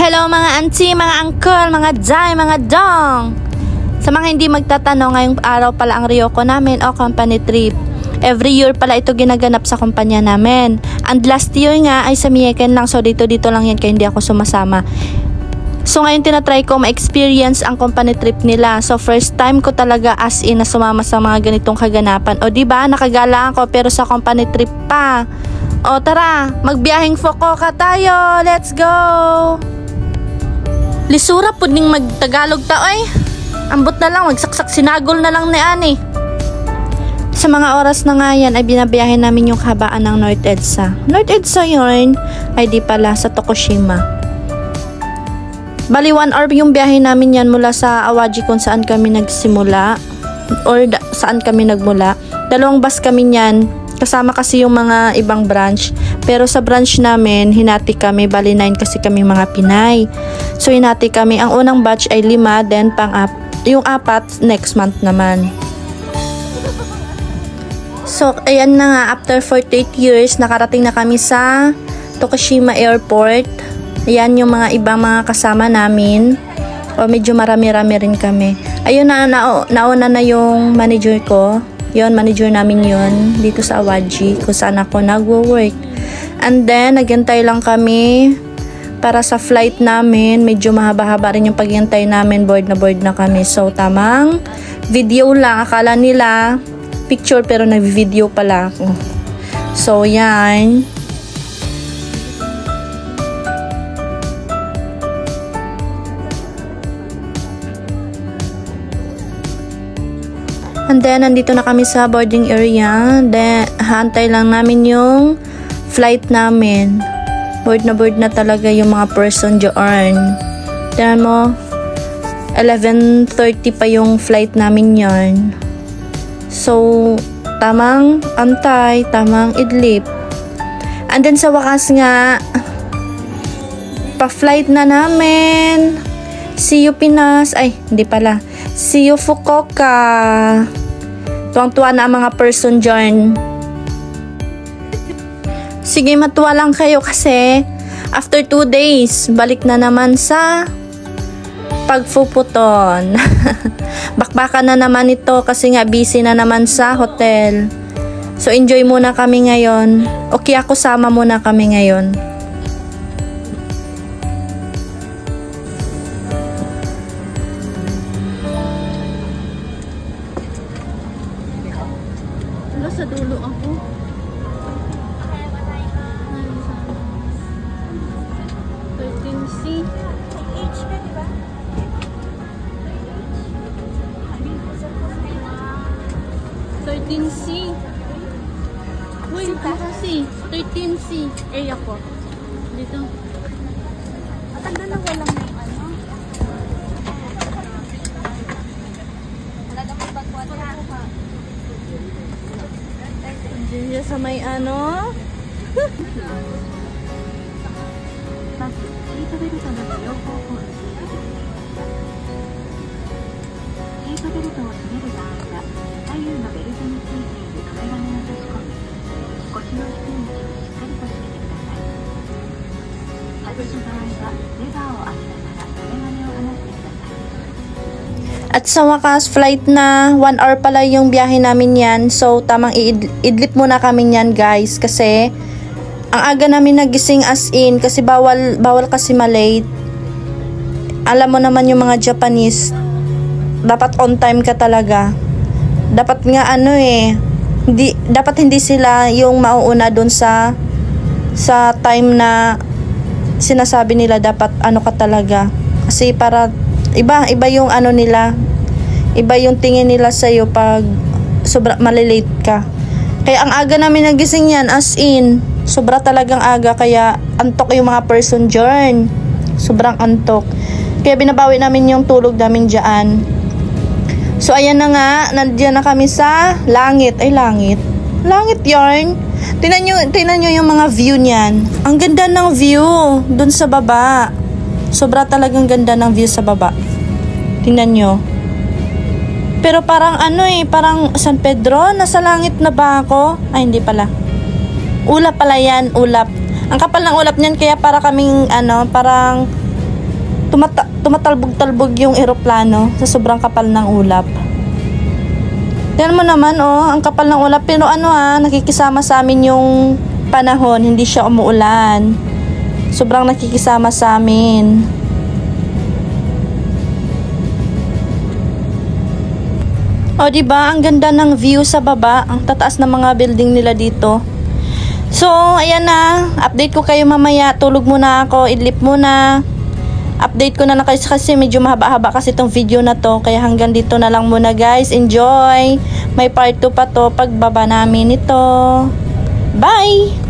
Hello mga auntie, mga uncle, mga day, mga dong! Sa mga hindi magtatanong, ngayong araw pala ang Ryoko namin o company trip. Every year pala ito ginaganap sa kumpanya namin. And last year nga ay sa Miyeken lang, so dito lang yan kaya hindi ako sumasama. So ngayon tinatry ko ma-experience ang company trip nila. So first time ko talaga as in na sumama sa mga ganitong kaganapan. O diba, nakagala ako pero sa company trip pa. O tara, magbiyaheng Fukuoka tayo! Let's go! Lisura po ning magtagalog ta oy. Ambot na lang, magsaksak sinagol na lang ni Ani. Sa mga oras na nga yan ay binabiyahe namin yung kahabaan ng North EDSA. North EDSA yun ay di pala sa Tokushima. Bali 1 hour yung biyahe namin yan mula sa Awaji kung saan kami nagsimula or saan kami nagmula. 2 bus kami yan. Kasama kasi yung mga ibang branch. Pero sa branch namin, hinati kami. Bali 9 kasi kami mga Pinay. So hinati kami. Ang unang batch ay 5, then yung 4 next month naman. So ayan na nga, after 48 years, nakarating na kami sa Tokushima Airport. Ayan yung mga ibang mga kasama namin. O medyo marami-rami rin kami. Ayun nauna na yung manager ko. Yun, manager namin yun dito sa Awaji kung saan ako nagwo-work. And then, naghintay lang kami para sa flight namin. Medyo mahaba-haba rin yung paghintay namin. Board na kami. So, tamang video lang. Akala nila picture pero nag-video pala ako. So, yan. And then, nandito na kami sa boarding area. Then, hantay lang namin yung flight namin. Board na talaga yung mga person dyan. Tignan mo, 11:30 pa yung flight namin yan. So, tamang antay, tamang idlip. And then, sa wakas nga, pa-flight na namin. See you Pinas. Ay, hindi pala. See you Fukuoka. Tuwang-tuwa na ang mga person dyan. Sige, matuwa lang kayo kasi after 2 days, balik na naman sa pagpuputon. Bakbakan na naman ito kasi nga busy na naman sa hotel. So, enjoy muna kami ngayon. Okay, ako sama muna kami ngayon. Sa dulo ako. Uy, kasi 13C. Eh, ako. Dito. At ang dalawa lang yung ano. Wala naman bagwat ha. Diyan sa may ano. At sa wakas, flight na 1 hour pala yung biyahe namin yan. So, tamang idlip muna kami yan, guys. Kasi, ang aga namin nagising as in. Kasi bawal kasi malate. Alam mo naman yung mga Japanese, dapat on time ka talaga. Dapat nga ano dapat hindi sila yung mauuna dun sa time na sinasabi nila dapat ano ka talaga. Kasi para iba yung ano nila, iba yung tingin nila sa'yo pag sobra malilate ka. Kaya ang aga namin nagising yan, as in, sobra talagang aga, kaya antok yung mga person dyan. Sobrang antok. Kaya binabawi namin yung tulog namin dyan. So ayan na nga, nandiyan na kami sa langit. Ay, langit. Langit yarn. Tingnan nyo yung mga view niyan. Ang ganda ng view dun sa baba. Sobra talagang ganda ng view sa baba. Tingnan nyo. Pero parang parang San Pedro, nasa langit na ba ako? Ay, hindi pala. Ulap pala yan, ulap. Ang kapal ng ulap niyan, kaya para kaming parang tumatalbog-talbog yung eroplano sa sobrang kapal ng ulap. Tingnan mo naman, oh, ang kapal ng ulap. Pero ano nakikisama sa amin yung panahon. Hindi siya umuulan. Sobrang nakikisama sa amin. O, diba? Ang ganda ng view sa baba. Ang tataas ng mga building nila dito. So, ayan na. Update ko kayo mamaya. Tulog muna ako. Idlip muna. Update ko na lang kasi medyo mahaba-haba kasi itong video na to. Kaya hanggang dito na lang muna, guys. Enjoy! May part 2 pa to pagbaba namin ito. Bye!